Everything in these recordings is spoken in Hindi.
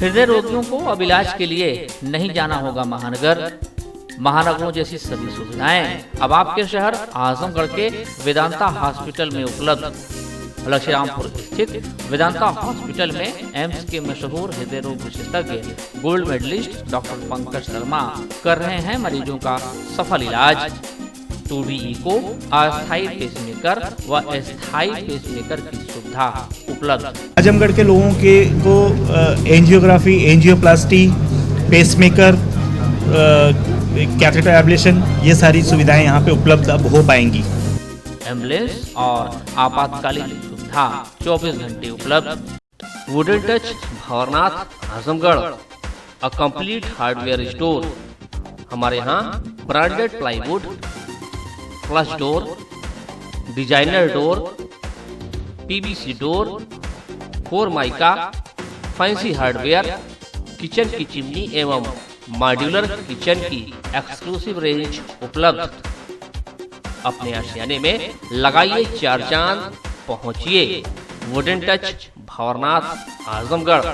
हृदय रोगियों को अब इलाज के लिए नहीं जाना होगा महानगर। महानगरों जैसी सभी सुविधाएं अब आपके शहर आजमगढ़ के वेदांता हॉस्पिटल में उपलब्ध। लक्ष्मीरामपुर स्थित वेदांता हॉस्पिटल में एम्स के मशहूर हृदय रोग विशेषज्ञ gold medallist doctor Pankaj Sharma कर रहे हैं मरीजों का सफल इलाज। 2D इको, अस्थायी पेसमेकर व अस्थायी पेसमेकर की सुविधा उपलब्ध। आजमगढ़ के लोगों को angiography, angioplasty, pacemaker, catheter ablation, ये सारी सुविधाएं यहाँ पे उपलब्ध अब हो पाएंगी। एम्बुलेंस और आपातकालीन सुविधा 24 घंटे उपलब्ध। Wooden Touch Bhawarnath Azamgarh, a complete hardware store. हमारे यहाँ branded plywood, flush door, designer door, PVC door, formica, fancy hardware, kitchen की चिमनी एवं मॉड्यूलर किचन की एक्सक्लूसिव रेंज उपलब्ध। अपने आशियाने में लगाइए 4 चांद, पहुंचिए वुडन टच भवरनाथ आजमगढ़।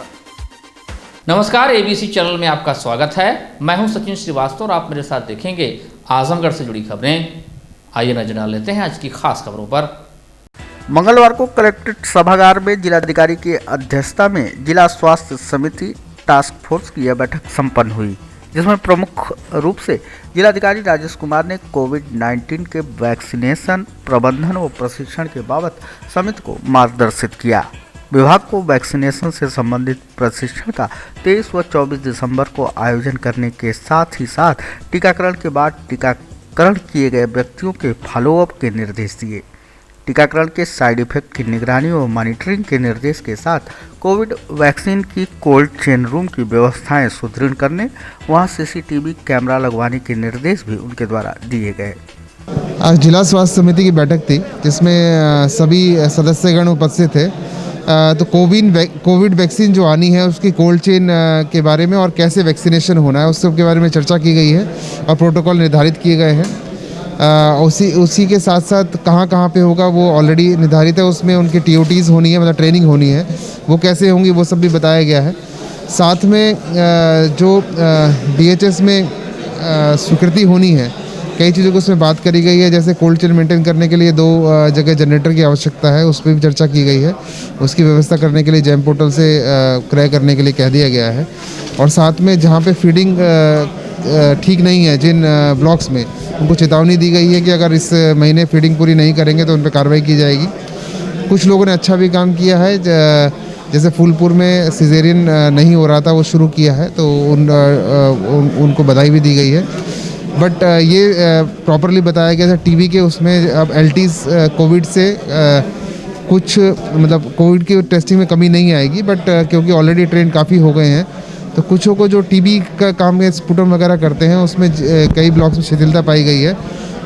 नमस्कार, एबीसी चैनल में आपका स्वागत है। मैं हूं सचिन श्रीवास्तव और आप मेरे साथ देखेंगे आजमगढ़ से जुड़ी खबरें। आइए नजर डाल लेते हैं आज की खास खबरों पर। मंगलवार को कलेक्ट्रेट सभागार में जिलाधिकारी की अध्यक्षता में जिला स्वास्थ्य समिति टास्क फोर्स की यह बैठक संपन्न हुई, जिसमें प्रमुख रूप से जिलाधिकारी राजेश कुमार ने कोविड-19 के वैक्सीनेशन प्रबंधन व प्रशिक्षण के बाबत समिति को मार्गदर्शित किया। विभाग को वैक्सीनेशन से संबंधित प्रशिक्षण का 23 व 24 दिसंबर को आयोजन करने के साथ ही साथ टीकाकरण के बाद टीकाकरण किए गए व्यक्तियों के फॉलोअप के निर्देश दिए। टीकाकरण के साइड इफेक्ट की निगरानी और मॉनिटरिंग के निर्देश के साथ कोविड वैक्सीन की कोल्ड चेन रूम की व्यवस्थाएं सुदृढ़ करने, वहां सीसीटीवी कैमरा लगवाने के निर्देश भी उनके द्वारा दिए गए। आज जिला स्वास्थ्य समिति की बैठक थी, जिसमें सभी सदस्यगण उपस्थित थे। तो कोविड वैक्सीन जो आनी है उसकी कोल्ड चेन के बारे में और कैसे वैक्सीनेशन होना है उस सब के बारे में चर्चा की गई है और प्रोटोकॉल निर्धारित किए गए हैं। उसी के साथ साथ कहाँ पे होगा वो ऑलरेडी निर्धारित है। उसमें उनकी TOTs होनी है, मतलब ट्रेनिंग होनी है, वो कैसे होंगी वो सब भी बताया गया है। साथ में जो DHS में स्वीकृति होनी है, कई चीज़ों को उसमें बात करी गई है। जैसे कोल्ड चेन मेंटेन करने के लिए 2 जगह जनरेटर की आवश्यकता है, उस पर भी चर्चा की गई है। उसकी व्यवस्था करने के लिए जैम पोर्टल से क्रय करने के लिए कह दिया गया है। और साथ में जहाँ पे फीडिंग ठीक नहीं है जिन ब्लॉक्स में, उनको चेतावनी दी गई है कि अगर इस महीने फीडिंग पूरी नहीं करेंगे तो उन पर कार्रवाई की जाएगी। कुछ लोगों ने अच्छा भी काम किया है, जैसे फूलपुर में सिजेरियन नहीं हो रहा था, वो शुरू किया है, तो उनको बधाई भी दी गई है। बट ये प्रॉपरली बताया गया था टीबी के उसमें अब LTs कोविड से कुछ मतलब कोविड की टेस्टिंग में कमी नहीं आएगी, बट क्योंकि ऑलरेडी ट्रेन काफ़ी हो गए हैं, तो कुछों को जो टीबी का काम में स्पुटम वगैरह करते हैं उसमें कई ब्लॉक्स में शिथिलता पाई गई है।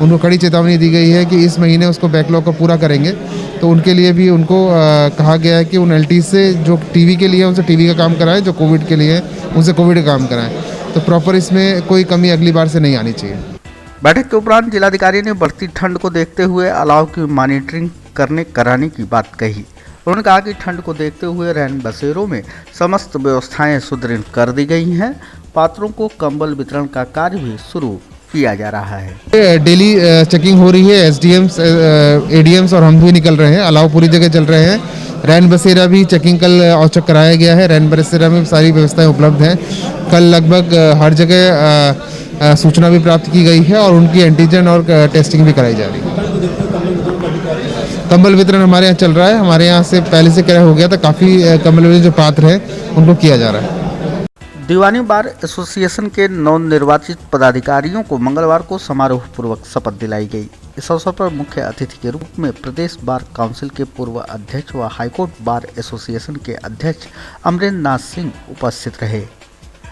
उनको कड़ी चेतावनी दी गई है कि इस महीने उसको बैकलॉग को पूरा करेंगे। तो उनके लिए भी उनको कहा गया है कि उन LT से जो टीबी के लिए उनसे टीबी का काम कराएं, जो कोविड के लिए उनसे कोविड का काम कराएं। तो प्रॉपर इसमें कोई कमी अगली बार से नहीं आनी चाहिए। बैठक के उपरांत जिलाधिकारी ने बढ़ती ठंड को देखते हुए अलाव की मॉनिटरिंग कराने की बात कही। उन्होंने कहा कि ठंड को देखते हुए रैन बसेरों में समस्त व्यवस्थाएं सुदृढ़ कर दी गई हैं। पात्रों को कंबल वितरण का कार्य भी शुरू किया जा रहा है। डेली चेकिंग हो रही है। SDMs, ADMs और हम भी निकल रहे हैं। अलाव पूरी जगह चल रहे हैं। रैन बसेरा भी चेकिंग कल औचक कराया गया है। रैन बसेरा में सारी व्यवस्थाएं उपलब्ध हैं। कल लगभग हर जगह सूचना भी प्राप्त की गई है और उनकी एंटीजन और टेस्टिंग भी कराई जा रही है। कंबल वितरण हमारे यहाँ चल रहा है। हमारे यहाँ से पहले से क्रय हो गया था, काफ़ी कंबल वितरण जो पात्र हैं उनको किया जा रहा है। दीवानी बार एसोसिएशन के नवनिर्वाचित पदाधिकारियों को मंगलवार को समारोह पूर्वक शपथ दिलाई गई। इस अवसर पर मुख्य अतिथि के रूप में प्रदेश बार काउंसिल के पूर्व अध्यक्ष व हाईकोर्ट बार एसोसिएशन के अध्यक्ष अमरेंद्र नाथ सिंह उपस्थित रहे।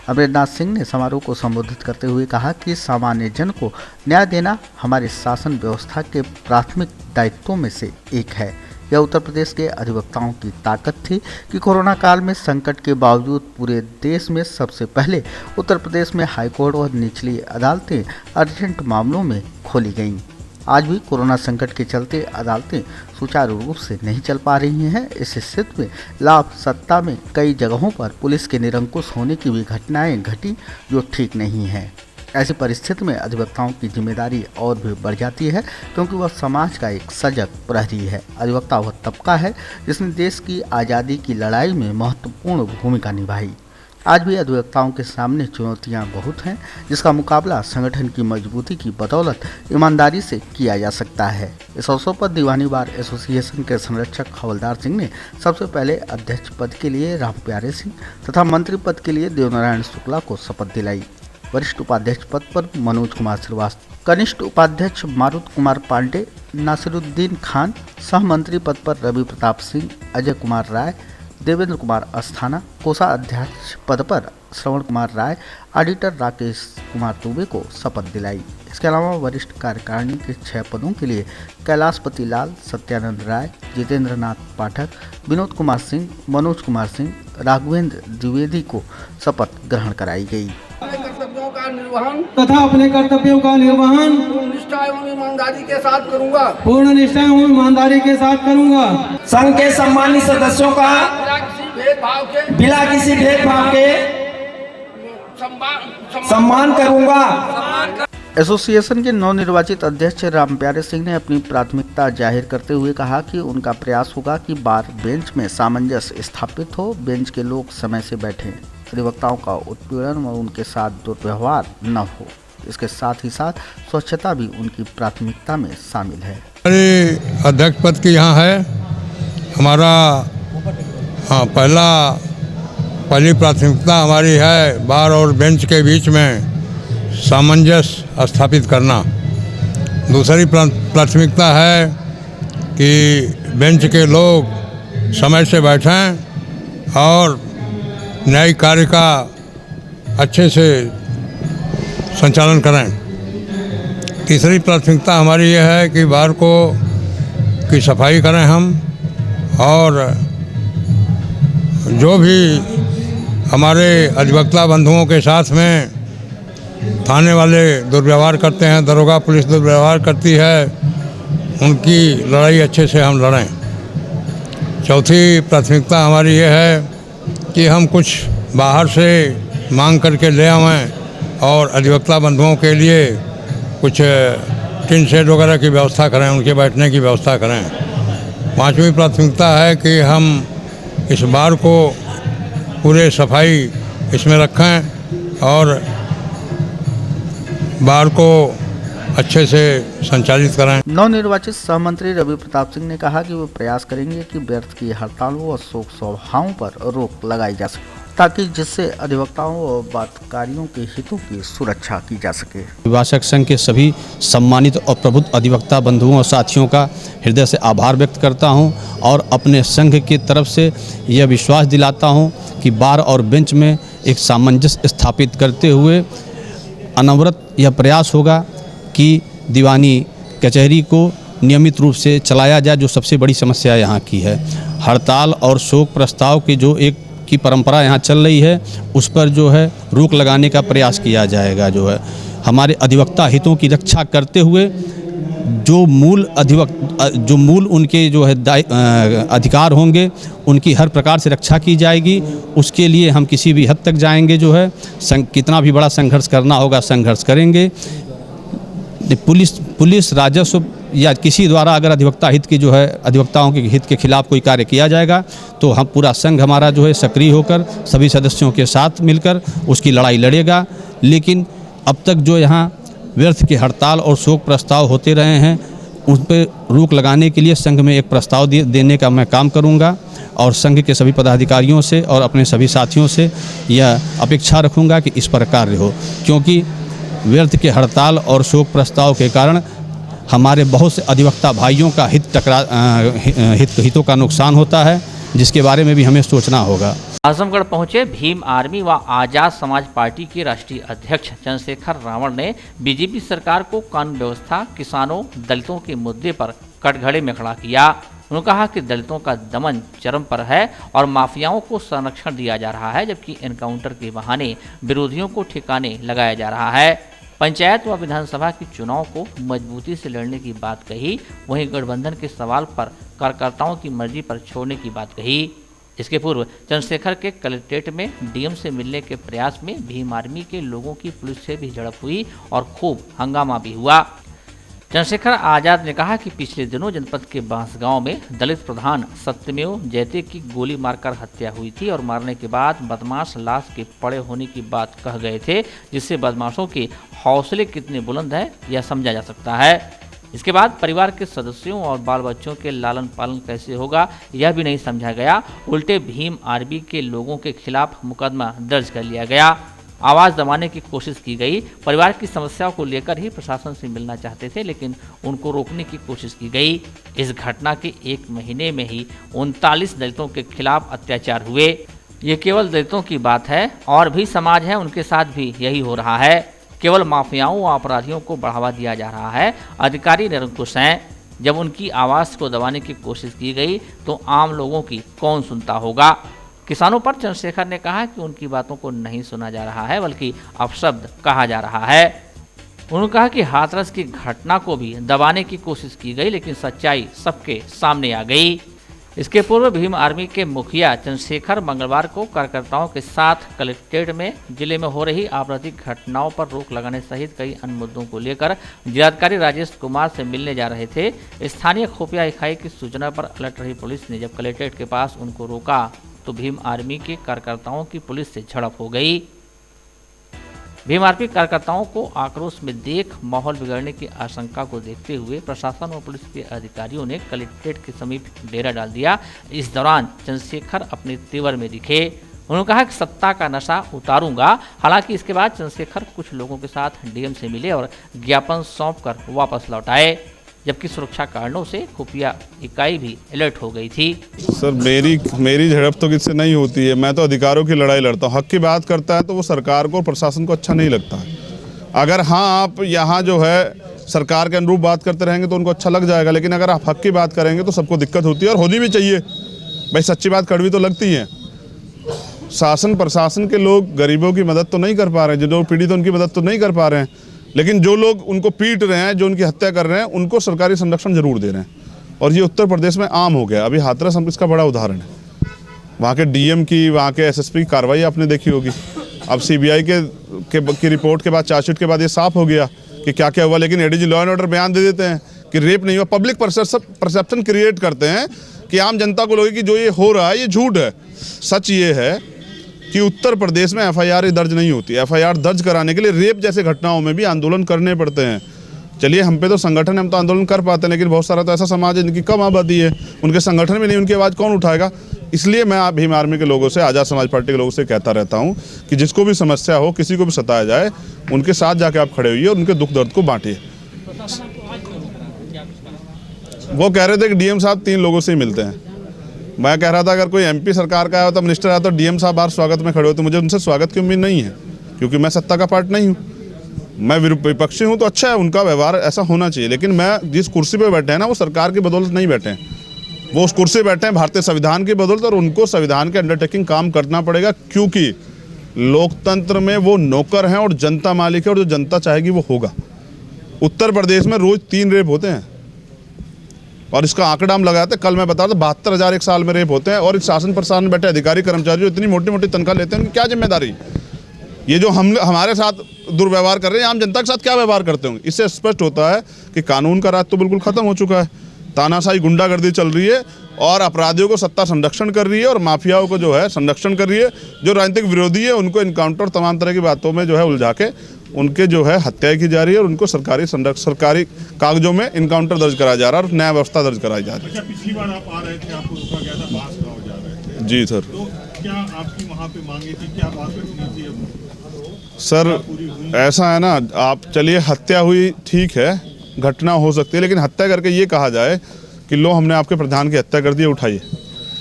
अमरेंद्र नाथ सिंह ने समारोह को संबोधित करते हुए कहा कि सामान्य जन को न्याय देना हमारे शासन व्यवस्था के प्राथमिक दायित्वों में से एक है। यह उत्तर प्रदेश के अधिवक्ताओं की ताकत थी कि कोरोना काल में संकट के बावजूद पूरे देश में सबसे पहले उत्तर प्रदेश में हाईकोर्ट और निचली अदालतें अर्जेंट मामलों में खोली गईं। आज भी कोरोना संकट के चलते अदालतें सुचारू रूप से नहीं चल पा रही हैं। इस स्थिति में लाभ सत्ता में कई जगहों पर पुलिस के निरंकुश होने की भी घटनाएं घटी जो ठीक नहीं है। ऐसी परिस्थिति में अधिवक्ताओं की जिम्मेदारी और भी बढ़ जाती है क्योंकि वह समाज का एक सजग प्रहरी है। अधिवक्ता वह तबका है जिसने देश की आज़ादी की लड़ाई में महत्वपूर्ण भूमिका निभाई। आज भी अधिवक्ताओं के सामने चुनौतियां बहुत हैं जिसका मुकाबला संगठन की मजबूती की बदौलत ईमानदारी से किया जा सकता है। इस अवसर पर दीवानी बार एसोसिएशन के संरक्षक हवलदार सिंह ने सबसे पहले अध्यक्ष पद के लिए रामप्यारे सिंह तथा मंत्री पद के लिए देवनारायण शुक्ला को शपथ दिलाई। वरिष्ठ उपाध्यक्ष पद पर मनोज कुमार श्रीवास्तव, कनिष्ठ उपाध्यक्ष मारुत कुमार पांडे, नासिरुद्दीन खान, सह मंत्री पद पर रवि प्रताप सिंह, अजय कुमार राय, देवेंद्र कुमार अस्थाना, कोषाध्यक्ष पद पर श्रवण कुमार राय, ऑडिटर राकेश कुमार दुबे को शपथ दिलाई। इसके अलावा वरिष्ठ कार्यकारिणी के 6 पदों के लिए कैलाशपति लाल, सत्यानंद राय, जितेंद्र नाथ पाठक, विनोद कुमार सिंह, मनोज कुमार सिंह, राघवेंद्र द्विवेदी को शपथ ग्रहण कराई गई। कर्तव्यों का निर्वहन तथा अपने कर्तव्यों का निर्वहन पूर्ण निष्ठा एवं ईमानदारी के साथ करूंगा। पूर्ण निष्ठा एवं ईमानदारी के साथ करूंगा। संघ के सम्मानित सदस्यों का बिना किसी भेदभाव के सम्मान करूंगा। एसोसिएशन के नवनिर्वाचित अध्यक्ष रामप्यारे सिंह ने अपनी प्राथमिकता जाहिर करते हुए कहा कि उनका प्रयास होगा कि बार बेंच में सामंजस्य स्थापित हो, बेंच के लोग समय से बैठें, अधिवक्ताओं का उत्पीड़न और उनके साथ दुर्व्यवहार न हो। इसके साथ ही साथ स्वच्छता भी उनकी प्राथमिकता में शामिल है। हमारे अध्यक्ष पद की यहाँ है हमारा पहली प्राथमिकता हमारी है बार और बेंच के बीच में सामंजस्य स्थापित करना। दूसरी प्राथमिकता है कि बेंच के लोग समय से बैठें और न्यायिक कार्य का अच्छे से संचालन करें। तीसरी प्राथमिकता हमारी यह है कि बार की सफाई करें हम, और जो भी हमारे अधिवक्ता बंधुओं के साथ में थाने वाले दुर्व्यवहार करते हैं, दरोगा पुलिस दुर्व्यवहार करती है, उनकी लड़ाई अच्छे से हम लड़ें। चौथी प्राथमिकता हमारी यह है कि हम कुछ बाहर से मांग करके ले आवें और अधिवक्ता बंधुओं के लिए कुछ टिन शेड वगैरह की व्यवस्था करें, उनके बैठने की व्यवस्था करें। पांचवी प्राथमिकता है कि हम इस बार को पूरे सफाई इसमें रखें और बार को अच्छे से संचालित कराएं। नवनिर्वाचित सहमंत्री रवि प्रताप सिंह ने कहा कि वे प्रयास करेंगे कि व्यर्थ की हड़तालों और शोक सभाओं पर रोक लगाई जा सके ताकि जिससे अधिवक्ताओं और बातकारियों के हितों की सुरक्षा की जा सके। अभिभाषक संघ के सभी सम्मानित और प्रबुद्ध अधिवक्ता बंधुओं और साथियों का हृदय से आभार व्यक्त करता हूं और अपने संघ की तरफ से यह विश्वास दिलाता हूं कि बार और बेंच में एक सामंजस्य स्थापित करते हुए अनवरत यह प्रयास होगा कि दीवानी कचहरी को नियमित रूप से चलाया जाए, जो सबसे बड़ी समस्या यहाँ की है। हड़ताल और शोक प्रस्ताव की जो एक की परंपरा यहाँ चल रही है, उस पर जो है रोक लगाने का प्रयास किया जाएगा। जो है हमारे अधिवक्ता हितों की रक्षा करते हुए जो मूल उनके जो है अधिकार होंगे, उनकी हर प्रकार से रक्षा की जाएगी। उसके लिए हम किसी भी हद तक जाएंगे, जो है कितना भी बड़ा संघर्ष करना होगा संघर्ष करेंगे। पुलिस राजस्व या किसी द्वारा अगर अधिवक्ता हित की जो है अधिवक्ताओं के हित के खिलाफ कोई कार्य किया जाएगा तो हम पूरा संघ हमारा जो है सक्रिय होकर सभी सदस्यों के साथ मिलकर उसकी लड़ाई लड़ेगा। लेकिन अब तक जो यहाँ व्यर्थ की हड़ताल और शोक प्रस्ताव होते रहे हैं, उन पर रोक लगाने के लिए संघ में एक प्रस्ताव देने का मैं काम करूँगा और संघ के सभी पदाधिकारियों से और अपने सभी साथियों से यह अपेक्षा रखूँगा कि इस पर कार्य हो, क्योंकि व्यर्थ के हड़ताल और शोक प्रस्ताव के कारण हमारे बहुत से अधिवक्ता भाइयों का हितों का नुकसान होता है, जिसके बारे में भी हमें सोचना होगा। आजमगढ़ पहुंचे भीम आर्मी व आजाद समाज पार्टी के राष्ट्रीय अध्यक्ष चंद्रशेखर रावण ने बीजेपी सरकार को कानून व्यवस्था, किसानों, दलितों के मुद्दे पर कटघरे में खड़ा किया। उन्होंने कहा कि दलितों का दमन चरम पर है और माफियाओं को संरक्षण दिया जा रहा है, जबकि एनकाउंटर के बहाने विरोधियों को ठिकाने लगाया जा रहा है। पंचायत व विधानसभा के चुनाव को मजबूती से लड़ने की बात कही। वहीं गठबंधन के सवाल पर कार्यकर्ताओं की मर्जी पर छोड़ने की बात कही। इसके पूर्व चंद्रशेखर के कलेक्ट्रेट में डीएम से मिलने के प्रयास में भीम आर्मी के लोगों की पुलिस से भी झड़प हुई और खूब हंगामा भी हुआ। चंद्रशेखर आजाद ने कहा कि पिछले दिनों जनपद के बांसगांव में दलित प्रधान सत्यमेव जयते की गोली मारकर हत्या हुई थी और मारने के बाद बदमाश लाश के पड़े होने की बात कह गए थे, जिससे बदमाशों के हौसले कितने बुलंद हैं यह समझा जा सकता है। इसके बाद परिवार के सदस्यों और बाल बच्चों के लालन पालन कैसे होगा यह भी नहीं समझा गया। उल्टे भीम आर्मी के लोगों के खिलाफ मुकदमा दर्ज कर लिया गया। आवाज़ दबाने की कोशिश की गई। परिवार की समस्याओं को लेकर ही प्रशासन से मिलना चाहते थे, लेकिन उनको रोकने की कोशिश की गई। इस घटना के 1 महीने में ही 39 दलितों के खिलाफ अत्याचार हुए। ये केवल दलितों की बात है, और भी समाज है उनके साथ भी यही हो रहा है। केवल माफियाओं व अपराधियों को बढ़ावा दिया जा रहा है। अधिकारी निरंकुश हैं। जब उनकी आवाज़ को दबाने की कोशिश की गई तो आम लोगों की कौन सुनता होगा। किसानों पर चंद्रशेखर ने कहा कि उनकी बातों को नहीं सुना जा रहा है, बल्कि अपशब्द कहा जा रहा है। उन्होंने कहा कि हाथरस की घटना को भी दबाने की कोशिश की गई, लेकिन सच्चाई सबके सामने आ गई। इसके पूर्व भीम आर्मी के मुखिया चंद्रशेखर मंगलवार को कार्यकर्ताओं के साथ कलेक्ट्रेट में जिले में हो रही आपराधिक घटनाओं पर रोक लगाने सहित कई अन्य मुद्दों को लेकर जिलाधिकारी राजेश कुमार से मिलने जा रहे थे। स्थानीय खुफिया इकाई की सूचना पर अलर्ट रही पुलिस ने जब कलेक्ट्रेट के पास उनको रोका तो भीम आर्मी के कार्यकर्ताओं की पुलिस से झड़प हो गई। भीम आर्मी कार्यकर्ताओं को आक्रोश में देख माहौल बिगड़ने की आशंका को देखते हुए प्रशासन और पुलिस के अधिकारियों ने कलेक्ट्रेट के समीप डेरा डाल दिया। इस दौरान चंद्रशेखर अपने तेवर में दिखे। उन्होंने कहा कि सत्ता का नशा उतारूंगा। हालांकि इसके बाद चंद्रशेखर कुछ लोगों के साथ डीएम से मिले और ज्ञापन सौंपकर वापस लौट आए, जबकि सुरक्षा कारणों से खुफिया इकाई भी अलर्ट हो गई थी। सर मेरी झड़प तो किससे नहीं होती है। मैं तो अधिकारों की लड़ाई लड़ता हूँ। हक की बात करता है तो वो सरकार को और प्रशासन को अच्छा नहीं लगता है। अगर हाँ आप यहाँ जो है सरकार के अनुरूप बात करते रहेंगे तो उनको अच्छा लग जाएगा, लेकिन अगर आप हक की बात करेंगे तो सबको दिक्कत होती है और होनी भी चाहिए। भाई सच्ची बात कड़वी तो लगती है। शासन प्रशासन के लोग गरीबों की मदद तो नहीं कर पा रहे हैं, जो लोग पीड़ित उनकी मदद तो नहीं कर पा रहे हैं, लेकिन जो लोग उनको पीट रहे हैं, जो उनकी हत्या कर रहे हैं, उनको सरकारी संरक्षण जरूर दे रहे हैं। और ये उत्तर प्रदेश में आम हो गया। अभी हाथरस हम इसका बड़ा उदाहरण है। वहाँ के डीएम की, वहाँ के एसएसपी की कार्रवाई आपने देखी होगी। अब सीबीआई की रिपोर्ट के बाद, चार्जशीट के बाद ये साफ हो गया कि क्या क्या हुआ। लेकिन एडीजी लॉ एंड ऑर्डर बयान दे देते हैं कि रेप नहीं हुआ। पब्लिक परसेप्शन क्रिएट करते हैं कि आम जनता को लगे कि जो ये हो रहा है ये झूठ है। सच ये है कि उत्तर प्रदेश में एफआईआर दर्ज नहीं होती। एफआईआर दर्ज कराने के लिए रेप जैसे घटनाओं में भी आंदोलन करने पड़ते हैं। चलिए हम पे तो संगठन है, हम तो आंदोलन कर पाते हैं, लेकिन बहुत सारा तो ऐसा समाज है जिनकी कम आबादी है, उनके संगठन में नहीं, उनकी आवाज़ कौन उठाएगा। इसलिए मैं भीम आर्मी के लोगों से, आज़ाद समाज पार्टी के लोगों से कहता रहता हूँ कि जिसको भी समस्या हो, किसी को भी सताया जाए, उनके साथ जाके आप खड़े होइए और उनके दुख दर्द को बांटिए। वो कह रहे थे कि डीएम साहब 3 लोगों से ही मिलते हैं। मैं कह रहा था अगर कोई एमपी सरकार का आया होता, मिनिस्टर आया तो डीएम साहब बाहर स्वागत में खड़े होते। मुझे उनसे स्वागत की उम्मीद नहीं है, क्योंकि मैं सत्ता का पार्ट नहीं हूँ। मैं विपक्षी हूँ तो अच्छा है, उनका व्यवहार ऐसा होना चाहिए। लेकिन मैं जिस कुर्सी पे बैठे हैं ना, वो सरकार की बदौलत नहीं बैठे हैं। वो उस कुर्सी बैठे हैं भारतीय संविधान की बदौलत, और उनको संविधान के अंडरटेकिंग काम करना पड़ेगा, क्योंकि लोकतंत्र में वो नौकर हैं और जनता मालिक है, और जो जनता चाहेगी वो होगा। उत्तर प्रदेश में रोज 3 रेप होते हैं और इसका आंकड़ा हम लगाते हैं। कल मैं बता रहा था 72,000 एक साल में रेप होते हैं। और इस शासन प्रशासन में बैठे अधिकारी कर्मचारी जो इतनी मोटी मोटी तनख्वाह लेते हैं, उनकी क्या जिम्मेदारी। ये जो हमारे साथ दुर्व्यवहार कर रहे हैं, आम जनता के साथ क्या व्यवहार करते होंगे। इससे स्पष्ट होता है कि कानून का राज तो बिल्कुल खत्म हो चुका है। तानाशाही गुंडागर्दी चल रही है और अपराधियों को सत्ता संरक्षण कर रही है और माफियाओं को जो है संरक्षण कर रही है। जो राजनीतिक विरोधी है उनको इनकाउंटर तमाम तरह की बातों में जो है उलझा के उनके जो है हत्याएं की जा रही है और उनको सरकारी कागजों में इनकाउंटर दर्ज कराया जा रहा है और न्याय व्यवस्था दर्ज कराई जा रही है। पिछली बार आप आ रहे थे, आपको रोका गया था, बांसगांव जा रहे थे। जी सर। तो क्या आपकी वहाँ पे मांगे थी, क्या बात रखनी थी? सर ऐसा है ना, आप चलिए हत्या हुई ठीक है, घटना हो सकती है, लेकिन हत्या करके ये कहा जाए कि लो हमने आपके प्रधान की हत्या कर दी, उठाइए।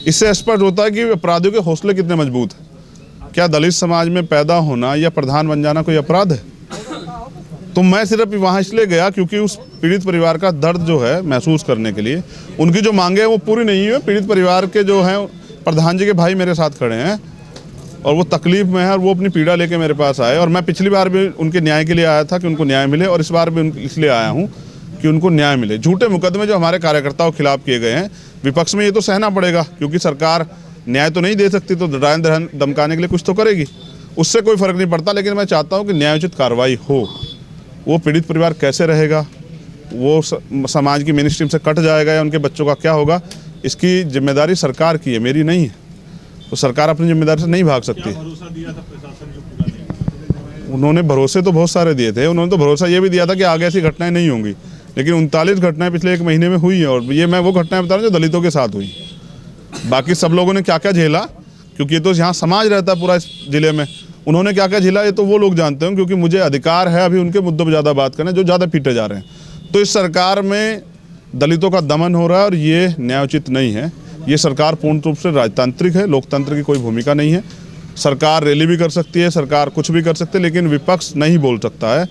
इससे स्पष्ट होता है कि अपराधियों के हौसले कितने मजबूत हैं। क्या दलित समाज में पैदा होना या प्रधान बन जाना कोई अपराध है? तो मैं सिर्फ वहाँ इसलिए गया क्योंकि उस पीड़ित परिवार का दर्द जो है महसूस करने के लिए। उनकी जो मांगे हैं वो पूरी नहीं हुई। पीड़ित परिवार के जो हैं प्रधान जी के भाई मेरे साथ खड़े हैं, और वो तकलीफ में है और वो अपनी पीड़ा लेके मेरे पास आए। और मैं पिछली बार भी उनके न्याय के लिए आया था कि उनको न्याय मिले, और इस बार भी इसलिए आया हूँ कि उनको न्याय मिले। झूठे मुकदमे जो हमारे कार्यकर्ताओं के खिलाफ किए गए हैं, विपक्ष में ये तो सहना पड़ेगा, क्योंकि सरकार न्याय तो नहीं दे सकती, तो डराने धमकाने के लिए कुछ तो करेगी, उससे कोई फर्क नहीं पड़ता। लेकिन मैं चाहता हूँ कि न्यायोचित कार्रवाई हो। वो पीड़ित परिवार कैसे रहेगा, वो समाज की मेन स्ट्रीम से कट जाएगा या उनके बच्चों का क्या होगा, इसकी जिम्मेदारी सरकार की है, मेरी नहीं है। तो सरकार अपनी जिम्मेदारी से नहीं भाग सकती। उन्होंने भरोसे तो बहुत सारे दिए थे। उन्होंने तो भरोसा ये भी दिया था कि आगे ऐसी घटनाएं नहीं होंगी, लेकिन 39 घटनाएं पिछले 1 महीने में हुई हैं। और ये मैं वो घटनाएं बता रहा हूँ जो दलितों के साथ हुई। बाकी सब लोगों ने क्या क्या झेला, क्योंकि ये तो यहाँ समाज रहता है पूरा इस जिले में, उन्होंने क्या क्या झेला ये तो वो लोग जानते हैं। क्योंकि मुझे अधिकार है अभी उनके मुद्दों पर ज़्यादा बात करना जो ज़्यादा पीटे जा रहे हैं। तो इस सरकार में दलितों का दमन हो रहा है और ये न्यायोचित नहीं है। ये सरकार पूर्ण रूप से राजतांत्रिक है, लोकतंत्र की कोई भूमिका नहीं है। सरकार रैली भी कर सकती है, सरकार कुछ भी कर सकती है, लेकिन विपक्ष नहीं बोल सकता है।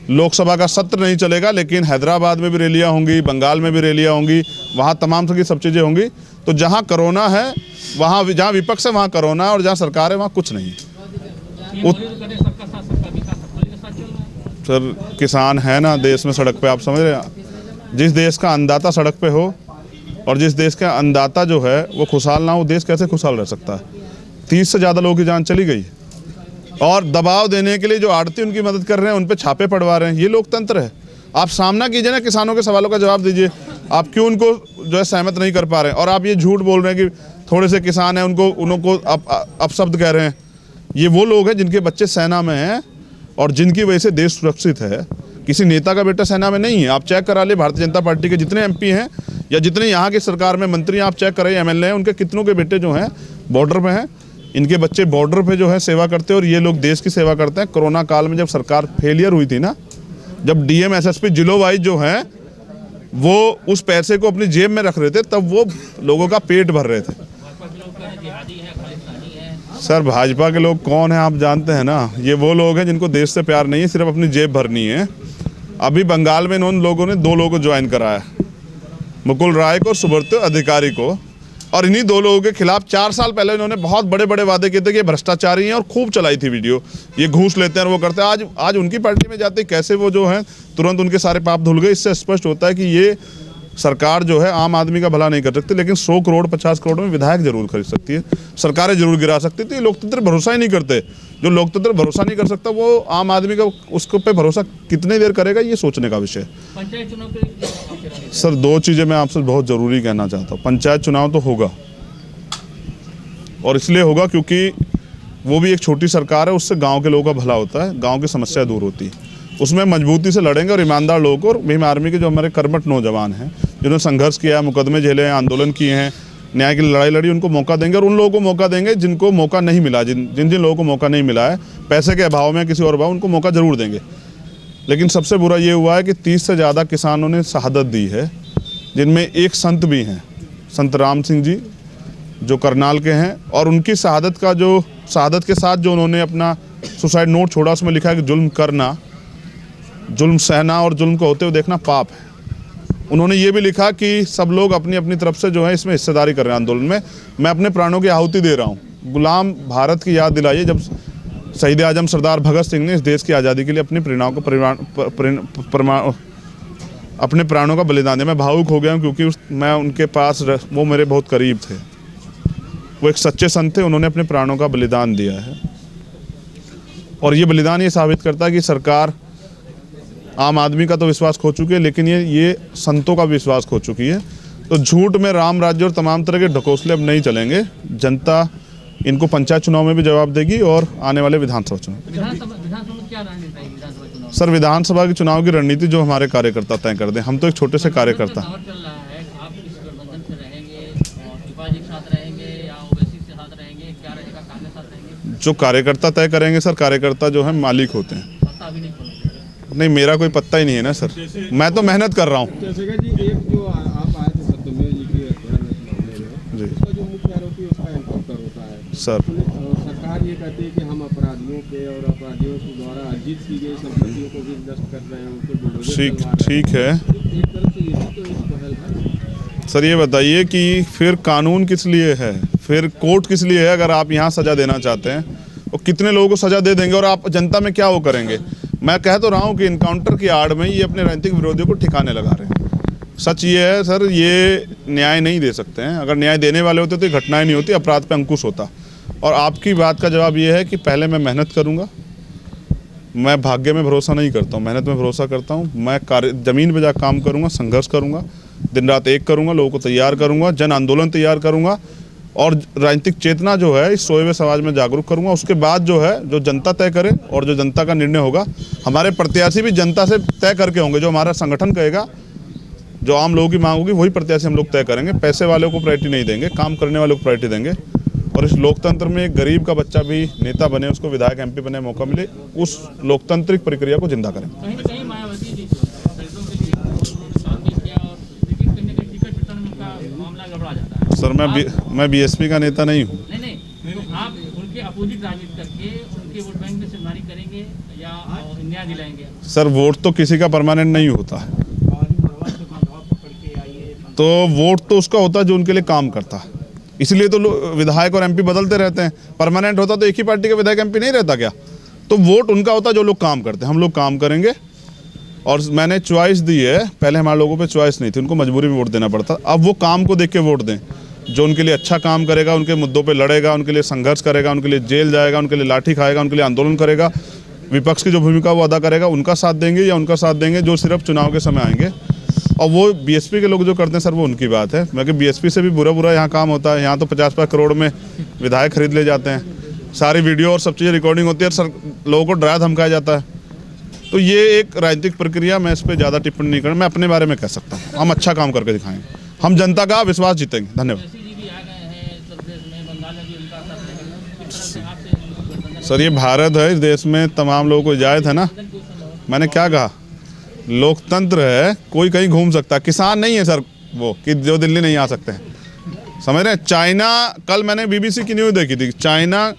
लोकसभा का सत्र नहीं चलेगा, लेकिन हैदराबाद में भी रैलियां होंगी, बंगाल में भी रैलियां होंगी, वहाँ तमाम तरह की सब चीज़ें होंगी। तो जहाँ कोरोना है वहाँ, जहाँ विपक्ष है वहाँ कोरोना है, और जहाँ सरकार है वहाँ कुछ नहीं। सर किसान है ना देश में सड़क पे, आप समझ रहे हैं। जिस देश का अन्नदाता सड़क पे हो और जिस देश का अन्नदाता जो है वो खुशहाल ना हो, देश कैसे खुशहाल रह सकता है। 30 से ज़्यादा लोगों की जान चली गई, और दबाव देने के लिए जो आड़ती उनकी मदद कर रहे हैं, उन पे छापे पड़वा रहे हैं। ये लोकतंत्र है। आप सामना कीजिए ना, किसानों के सवालों का जवाब दीजिए। आप क्यों उनको जो है सहमत नहीं कर पा रहे हैं, और आप ये झूठ बोल रहे हैं कि थोड़े से किसान हैं उनको अपशब्द कह रहे हैं। ये वो लोग हैं जिनके बच्चे सेना में हैं और जिनकी वजह से देश सुरक्षित है। किसी नेता का बेटा सेना में नहीं है। आप चेक करा ले, भारतीय जनता पार्टी के जितने MP हैं या जितने यहाँ की सरकार में मंत्री आप चेक कराइए, MLA हैं, उनके कितनों के बेटे जो हैं बॉर्डर पे हैं। इनके बच्चे बॉर्डर पे जो है सेवा करते हैं, और ये लोग देश की सेवा करते हैं। कोरोना काल में जब सरकार फेलियर हुई थी ना, जब DM SSP जिलों वाइज जो हैं वो उस पैसे को अपनी जेब में रख रहे थे, तब वो लोगों का पेट भर रहे थे। सर भाजपा के लोग कौन है आप जानते हैं ना। ये वो लोग हैं जिनको देश से प्यार नहीं है, सिर्फ अपनी जेब भरनी है। अभी बंगाल में उन लोगों ने 2 लोगों को ज्वाइन कराया, मुकुल राय को और सुब्रतो अधिकारी को। और इन्हीं 2 लोगों के खिलाफ 4 साल पहले इन्होंने बहुत बड़े बड़े वादे किए थे कि ये भ्रष्टाचारी हैं, और खूब चलाई थी वीडियो, ये घूस लेते हैं और वो करते हैं। आज उनकी पार्टी में जाते कैसे वो जो है तुरंत उनके सारे पाप धुल गए। इससे स्पष्ट होता है कि ये सरकार जो है आम आदमी का भला नहीं कर सकती, लेकिन 100 करोड़ 50 करोड़ में विधायक जरूर खरीद सकती है, सरकारें जरूर गिरा सकती है। तो ये लोकतंत्र भरोसा ही नहीं करते। जो लोकतंत्र भरोसा नहीं कर सकता वो आम आदमी का उसके पे भरोसा कितनी देर करेगा, ये सोचने का विषय है। पंचायत चुनाव के सर 2 चीज़ें मैं आपसे बहुत ज़रूरी कहना चाहता हूँ। पंचायत चुनाव तो होगा, और इसलिए होगा क्योंकि वो भी एक छोटी सरकार है, उससे गांव के लोगों का भला होता है, गांव की समस्या दूर होती है। उसमें मजबूती से लड़ेंगे और ईमानदार लोगों को, और भीम आर्मी के जो हमारे कर्मठ नौजवान हैं जिन्होंने संघर्ष किया है, मुकदमे झेले हैं, आंदोलन किए हैं, न्याय की लड़ाई लड़ी, उनको मौका देंगे। और उन लोगों को मौका देंगे जिनको मौका नहीं मिला, जिन लोगों को मौका नहीं मिला है, पैसे के अभाव में किसी और अभाव, उनको मौका ज़रूर देंगे। लेकिन सबसे बुरा ये हुआ है कि 30 से ज़्यादा किसानों ने शहादत दी है, जिनमें एक संत भी हैं, संत राम सिंह जी जो करनाल के हैं। और उनकी शहादत के साथ जो उन्होंने अपना सुसाइड नोट छोड़ा, उसमें लिखा है कि जुल्म करना, जुल्म सहना और जुल्म को होते हुए देखना पाप है। उन्होंने ये भी लिखा कि सब लोग अपनी अपनी तरफ से जो है इसमें हिस्सेदारी कर रहे हैं आंदोलन में। मैं अपने प्राणों की आहुति दे रहा हूँ। गुलाम भारत की याद दिलाइए जब शहीद आजम सरदार भगत सिंह ने इस देश की आज़ादी के लिए अपनी अपने प्राणों का बलिदान दिया। मैं भावुक हो गया हूँ क्योंकि मैं उनके पास, वो मेरे बहुत करीब थे। वो एक सच्चे संत थे, उन्होंने अपने प्राणों का बलिदान दिया है। और ये बलिदान ये साबित करता है कि सरकार आम आदमी का तो विश्वास खो चुकी है, लेकिन ये संतों का विश्वास खो चुकी है। तो झूठ में राम राज्य और तमाम तरह के ढकोसले अब नहीं चलेंगे। जनता इनको पंचायत चुनाव में भी जवाब देगी और आने वाले विधानसभा चुनाव। सर विधानसभा के चुनाव की रणनीति जो हमारे कार्यकर्ता तय कर दें। हम तो एक छोटे से कार्यकर्ता। जो कार्यकर्ता तय करेंगे सर, कार्यकर्ता जो है मालिक होते हैं। नहीं, मेरा कोई पत्ता ही नहीं है ना सर, मैं तो मेहनत कर रहा हूँ। सर सरकार ये कहती है कि हम अपराधियों पे और अपराधियों के द्वारा अर्जित की गई संपत्तियों को भी नष्ट कर रहे हैं, उनको ठीक है। एक तरफ से ये भी तो एक पहल है। सर ये बताइए कि फिर कानून किस लिए है, फिर कोर्ट किस लिए है अगर आप यहाँ सज़ा देना चाहते हैं? और कितने लोगों को सज़ा दे देंगे और आप जनता में क्या वो करेंगे? मैं कह तो रहा हूँ कि इनकाउंटर की आड़ में ये अपने राजनीतिक विरोधियों को ठिकाने लगा रहे हैं। सच ये है सर, ये न्याय नहीं दे सकते हैं। अगर न्याय देने वाले होते तो ये घटनाएं नहीं होती, अपराध पे अंकुश होता। और आपकी बात का जवाब ये है कि पहले मैं मेहनत करूँगा। मैं भाग्य में भरोसा नहीं करता हूँ, मेहनत में भरोसा करता हूँ। मैं ज़मीन पर जाकर काम करूँगा, संघर्ष करूँगा, दिन रात एक करूँगा, लोगों को तैयार करूँगा, जन आंदोलन तैयार करूँगा और राजनीतिक चेतना जो है इस सोए हुए समाज में जागरूक करूँगा। उसके बाद जो है जो जनता तय करे और जो जनता का निर्णय होगा, हमारे प्रत्याशी भी जनता से तय करके होंगे। जो हमारा संगठन कहेगा, जो आम लोगों की मांग होगी, वही प्रत्याशी हम लोग तय करेंगे। पैसे वालों को प्रायोरिटी नहीं देंगे, काम करने वालों को प्रायोरिटी देंगे। और इस लोकतंत्र में एक गरीब का बच्चा भी नेता बने, उसको विधायक MP बनने का मौका मिले, उस लोकतांत्रिक प्रक्रिया को जिंदा करें। सर मैं BSP का नेता नहीं हूँ। नहीं, तो आप उनके अपोजिट राजनीति करके उनके वोट बैंक में सिरमारी करेंगे या न्याय दिलाएंगे? सर वोट तो किसी का परमानेंट नहीं होता है, तो वोट तो उसका होता है जो उनके लिए काम करता है। इसलिए तो विधायक और MP बदलते रहते हैं। परमानेंट होता तो एक ही पार्टी का विधायक MP नहीं रहता क्या? तो वोट उनका होता है जो लोग काम करते हैं। हम लोग काम करेंगे और मैंने चॉइस दी है। पहले हमारे लोगों पे चॉइस नहीं थी, उनको मजबूरी में वोट देना पड़ता। अब वो काम को देख के वोट दें, जो उनके लिए अच्छा काम करेगा, उनके मुद्दों पे लड़ेगा, उनके लिए संघर्ष करेगा, उनके लिए जेल जाएगा, उनके लिए लाठी खाएगा, उनके लिए आंदोलन करेगा, विपक्ष की जो भूमिका वो अदा करेगा, उनका साथ देंगे या उनका साथ देंगे जो सिर्फ चुनाव के समय आएंगे। और वो BSP के लोग जो करते हैं सर, वो उनकी बात है। क्योंकि BSP से भी बुरा यहाँ काम होता है। यहाँ तो 50-50 करोड़ में विधायक खरीद ले जाते हैं, सारी वीडियो और सब चीज़ें रिकॉर्डिंग होती है, सर लोगों को डराया धमकाया जाता है। तो ये एक राजनीतिक प्रक्रिया, मैं इस पर ज़्यादा टिप्पणी नहीं करूँ। मैं अपने बारे में कह सकता हूँ, हम अच्छा काम करके दिखाएंगे, हम जनता का विश्वास जीतेंगे। धन्यवाद सर। ये भारत है, इस देश में तमाम लोगों को इजाज़त है ना। मैंने क्या कहा, लोकतंत्र है, कोई कहीं घूम सकता है। किसान नहीं है सर वो कि जो दिल्ली नहीं आ सकते हैं, समझ रहे हैं? चाइना, कल मैंने BBC की न्यूज़ देखी थी, चाइना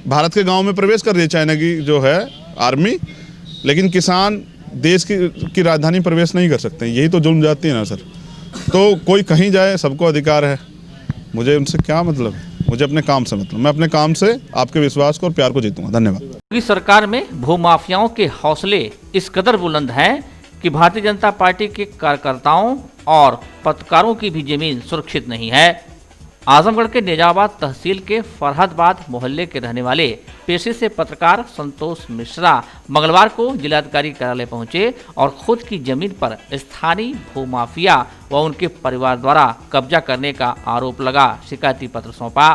भारत के गांव में प्रवेश कर रही है, चाइना की जो है आर्मी, लेकिन किसान देश की राजधानी प्रवेश नहीं कर सकते। यही तो जुल्म जाती है ना सर। तो कोई कहीं जाए, सबको अधिकार है, मुझे उनसे क्या मतलब है? मुझे अपने काम से मतलब, मैं अपने काम से आपके विश्वास को और प्यार को जीतूंगा। धन्यवाद। योगी सरकार में भूमाफियाओं के हौसले इस कदर बुलंद हैं कि भारतीय जनता पार्टी के कार्यकर्ताओं और पत्रकारों की भी जमीन सुरक्षित नहीं है। आजमगढ़ के निजामाबाद तहसील के फरहदबाद मोहल्ले के रहने वाले पेशे से पत्रकार संतोष मिश्रा मंगलवार को जिलाधिकारी कार्यालय पहुंचे और खुद की जमीन पर स्थानीय भूमाफिया व उनके परिवार द्वारा कब्जा करने का आरोप लगा शिकायती पत्र सौंपा।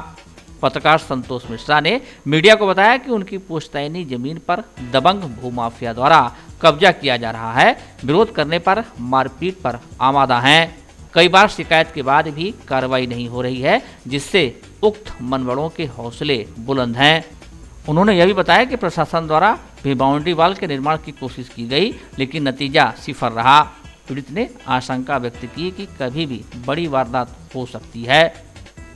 पत्रकार संतोष मिश्रा ने मीडिया को बताया कि उनकी पुश्तैनी जमीन पर दबंग भूमाफिया द्वारा कब्जा किया जा रहा है, विरोध करने पर मारपीट पर आमादा हैं। कई बार शिकायत के बाद भी कार्रवाई नहीं हो रही है, जिससे उक्त मनवड़ों के हौसले बुलंद हैं। उन्होंने यह भी बताया कि प्रशासन द्वारा भी बाउंड्री वाल के निर्माण की कोशिश की गई, लेकिन नतीजा सिफर रहा। पीड़ित ने आशंका व्यक्त की कि कभी भी बड़ी वारदात हो सकती है।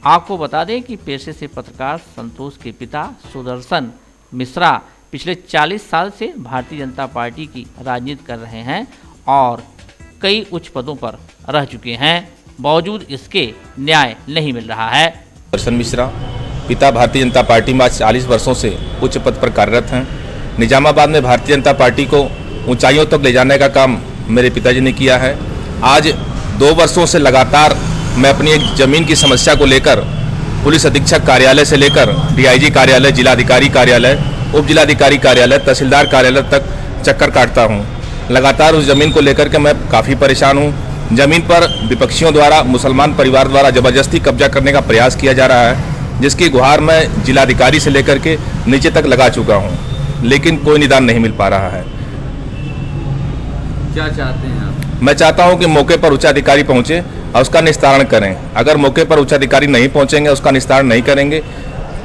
आपको बता दें कि पेशे से पत्रकार संतोष के पिता सुदर्शन मिश्रा पिछले 40 साल से भारतीय जनता पार्टी की राजनीति कर रहे हैं और कई उच्च पदों पर रह चुके हैं। बावजूद इसके न्याय नहीं मिल रहा है। सुदर्शन मिश्रा, पिता भारतीय जनता पार्टी में 40 वर्षों से उच्च पद पर कार्यरत हैं। निजामाबाद में भारतीय जनता पार्टी को ऊंचाइयों तक ले जाने का काम मेरे पिताजी ने किया है। आज 2 वर्षों से लगातार मैं अपनी एक ज़मीन की समस्या को लेकर पुलिस अधीक्षक कार्यालय से लेकर DIG कार्यालय, जिलाधिकारी कार्यालय, उप जिलाधिकारी कार्यालय, तहसीलदार कार्यालय तक चक्कर काटता हूं। लगातार उस ज़मीन को लेकर के मैं काफ़ी परेशान हूं। ज़मीन पर विपक्षियों द्वारा, मुसलमान परिवार द्वारा ज़बरदस्ती कब्जा करने का प्रयास किया जा रहा है, जिसकी गुहार मैं जिलाधिकारी से लेकर के नीचे तक लगा चुका हूं, लेकिन कोई निदान नहीं मिल पा रहा है। क्या चाहते हैं आप? मैं चाहता हूं कि मौके पर उच्चाधिकारी पहुंचे और उसका निस्तारण करें। अगर मौके पर उच्चाधिकारी नहीं पहुंचेंगे, उसका निस्तारण नहीं करेंगे,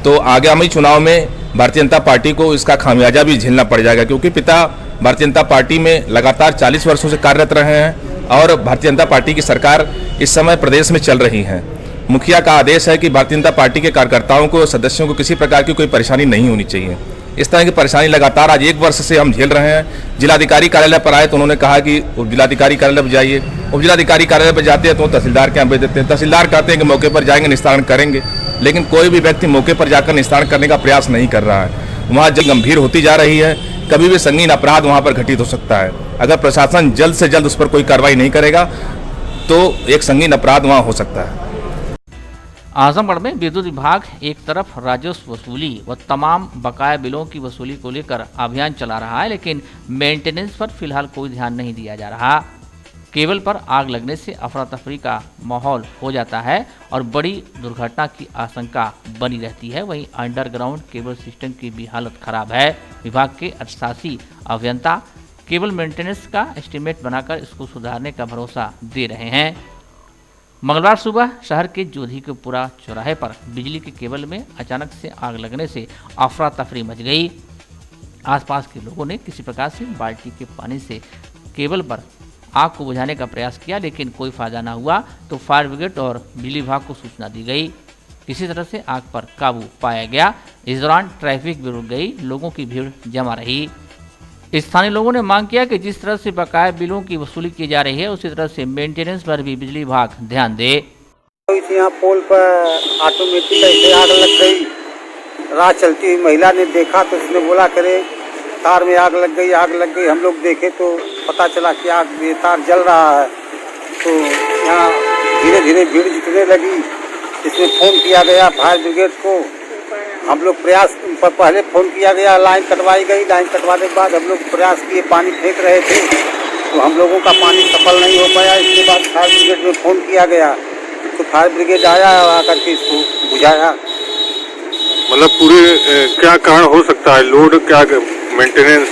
तो आगामी चुनाव में भारतीय जनता पार्टी को इसका खामियाजा भी झेलना पड़ जाएगा। क्योंकि पिता भारतीय जनता पार्टी में लगातार 40 वर्षों से कार्यरत रहे हैं और भारतीय जनता पार्टी की सरकार इस समय प्रदेश में चल रही है। मुखिया का आदेश है कि भारतीय जनता पार्टी के कार्यकर्ताओं को, सदस्यों को किसी प्रकार की कोई परेशानी नहीं होनी चाहिए। इस तरह की परेशानी लगातार आज 1 वर्ष से हम झेल रहे हैं। जिलाधिकारी कार्यालय पर आए तो उन्होंने कहा कि उप जिलाधिकारी कार्यालय पर जाइए। उप जिलाधिकारी कार्यालय पर जाते हैं तो तहसीलदार के यहाँ भेज देते हैं। तहसीलदार कहते हैं कि मौके पर जाएंगे, निस्तारण करेंगे, लेकिन कोई भी व्यक्ति मौके पर जाकर निस्तारण करने का प्रयास नहीं कर रहा है। वहाँ जल गंभीर होती जा रही है, कभी भी संगीन अपराध वहाँ पर घटित हो सकता है। अगर प्रशासन जल्द से जल्द उस पर कोई कार्रवाई नहीं करेगा तो एक संगीन अपराध वहाँ हो सकता है। आजमगढ़ में विद्युत विभाग एक तरफ राजस्व वसूली व तमाम बकाया बिलों की वसूली को लेकर अभियान चला रहा है, लेकिन मेंटेनेंस पर फिलहाल कोई ध्यान नहीं दिया जा रहा। केबल पर आग लगने से अफरा तफरी का माहौल हो जाता है और बड़ी दुर्घटना की आशंका बनी रहती है। वहीं अंडरग्राउंड केबल सिस्टम की भी हालत खराब है। विभाग के अधिशासी अभियंता केबल मेंटेनेंस का एस्टीमेट बनाकर इसको सुधारने का भरोसा दे रहे हैं। मंगलवार सुबह शहर के जोधीपुरा चौराहे पर बिजली के केबल में अचानक से आग लगने से अफरा तफरी मच गई। आसपास के लोगों ने किसी प्रकार से बाल्टी के पानी से केबल पर आग को बुझाने का प्रयास किया, लेकिन कोई फायदा न हुआ तो फायर ब्रिगेड और बिजली विभाग को सूचना दी गई। किसी तरह से आग पर काबू पाया गया। इस दौरान ट्रैफिक भी रुक गई, लोगों की भीड़ जमा रही। स्थानीय लोगों ने मांग किया कि जिस तरह से बकाया बिलों की वसूली की जा रही है उसी तरह से मेंटेनेंस पर भी बिजली विभाग ध्यान दे। यहाँ पोल पर ऑटोमेटिक ऐसे आग लग गई, राह चलती हुई महिला ने देखा तो उसने बोला करे तार में आग लग गई, आग लग गई। हम लोग देखे तो पता चला कि आग ये तार जल रहा है। तो यहाँ धीरे धीरे भीड़ जुटने लगी। इसमें फ़ोन किया गया फायर ब्रिगेड को। हम लोग प्रयास पहले फ़ोन किया गया, लाइन कटवाई गई। लाइन कटवाने के बाद हम लोग प्रयास किए, पानी फेंक रहे थे तो हम लोगों का पानी सफल नहीं हो पाया। इसके बाद फायर ब्रिगेड में फ़ोन किया गया तो फायर ब्रिगेड आया और आकर के इसको बुझाया। मतलब पूरे क्या कारण हो सकता है, लोड क्या मेंटेनेंस?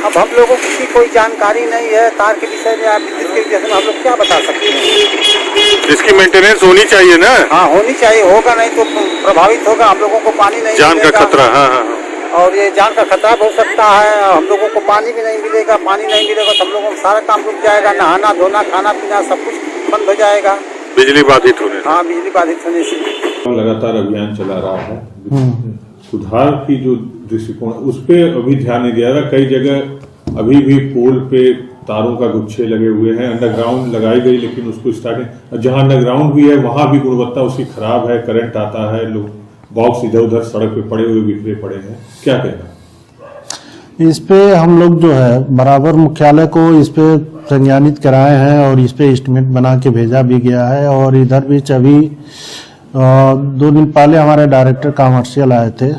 अब हम लोगों की कोई जानकारी नहीं है तार के विषय में, आप जिसके विषय में हम लोग क्या बता सकते हैं। इसकी मेंटेनेंस होनी चाहिए ना? हाँ होनी चाहिए, होगा नहीं तो प्रभावित होगा, हम लोगों को पानी नहीं जान का खतरा। हाँ हाँ, और ये जान का खतरा हो सकता है। हम लोगों को पानी भी नहीं मिलेगा, पानी नहीं मिलेगा तो हम लोगों का सारा काम रुक जाएगा, नहाना धोना खाना पीना सब कुछ बंद हो जाएगा। बिजली बाधित होने। हाँ बिजली बाधित होने से लगातार अभियान चला रहा है। सुधार की जो दृष्टिकोण उस पर अभी ध्यान नहीं दिया रहा। कई जगह अभी भी पोल पे तारों का गुच्छे लगे हुए हैं। अंडरग्राउंड लगाई गई लेकिन उसको स्टार्टिंग जहां अंडरग्राउंड भी है वहां भी गुणवत्ता उसकी खराब है। करंट आता है, लोग बॉक्स इधर उधर सड़क पे पड़े हुए बिखरे पड़े हैं। क्या कहना? इस पे हम लोग जो है बराबर मुख्यालय को इस पे संज्ञानित कराए हैं और इस पे एस्टीमेट बना के भेजा भी गया है। और इधर भी अभी 2 दिन पहले हमारे डायरेक्टर कमर्शियल आए थे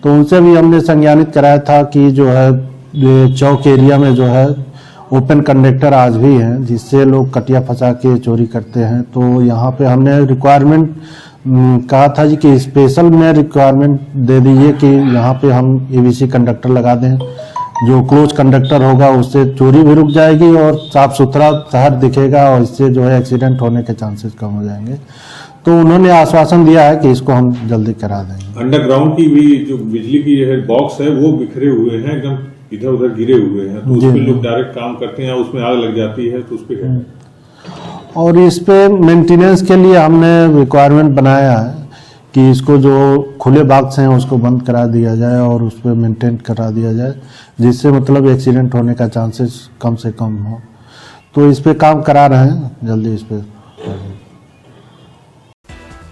तो उनसे भी हमने संज्ञानित कराया था कि जो है ये चौक एरिया में जो है ओपन कंडक्टर आज भी हैं जिससे लोग कटिया फंसा के चोरी करते हैं। तो यहाँ पे हमने रिक्वायरमेंट कहा था जी कि स्पेशल में रिक्वायरमेंट दे दीजिए कि यहाँ पे हम एबीसी कंडक्टर लगा दें। जो क्लोज कंडक्टर होगा उससे चोरी भी रुक जाएगी और साफ सुथरा शहर दिखेगा और इससे जो है एक्सीडेंट होने के चांसेस कम हो जाएंगे। तो उन्होंने आश्वासन दिया है कि इसको हम जल्दी करा देंगे। अंडरग्राउंड की भी जो बिजली की है बॉक्स है वो बिखरे हुए हैं, एकदम इधर उधर गिरे हुए हैं। तो उस पे लोग डायरेक्ट काम करते हैं, उसमें आग लग जाती है तो उस पे और इस पे मेंटेनेंस के लिए हमने रिक्वायरमेंट बनाया है कि इसको जो खुले बॉक्स हैं उसको बंद करा दिया जाए और उस पर मेंटेन करा दिया जाए जिससे मतलब एक्सीडेंट होने का चांसेस कम से कम हो। तो इस पे काम करा रहे हैं, जल्दी इस पे।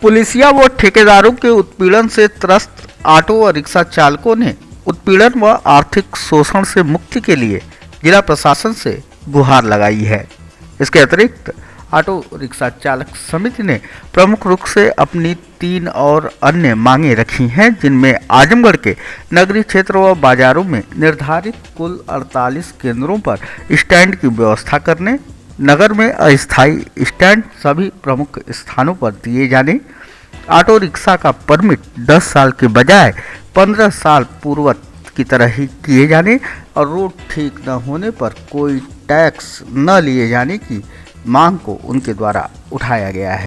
पुलिसिया व ठेकेदारों के उत्पीड़न से त्रस्त ऑटो और रिक्शा चालकों ने उत्पीड़न व आर्थिक शोषण से मुक्ति के लिए जिला प्रशासन से गुहार लगाई है। इसके अतिरिक्त ऑटो रिक्शा चालक समिति ने प्रमुख रूप से अपनी 3 और अन्य मांगे रखी हैं, जिनमें आजमगढ़ के नगरीय क्षेत्र व बाजारों में निर्धारित कुल 48 केंद्रों पर स्टैंड की व्यवस्था करने, नगर में अस्थायी स्टैंड सभी प्रमुख स्थानों पर दिए जाने, ऑटो रिक्शा का परमिट 10 साल के बजाय 15 साल पूर्ववत की तरह ही किए जाने और रोड ठीक न होने पर कोई टैक्स न लिए जाने की मांग को उनके द्वारा उठाया गया है।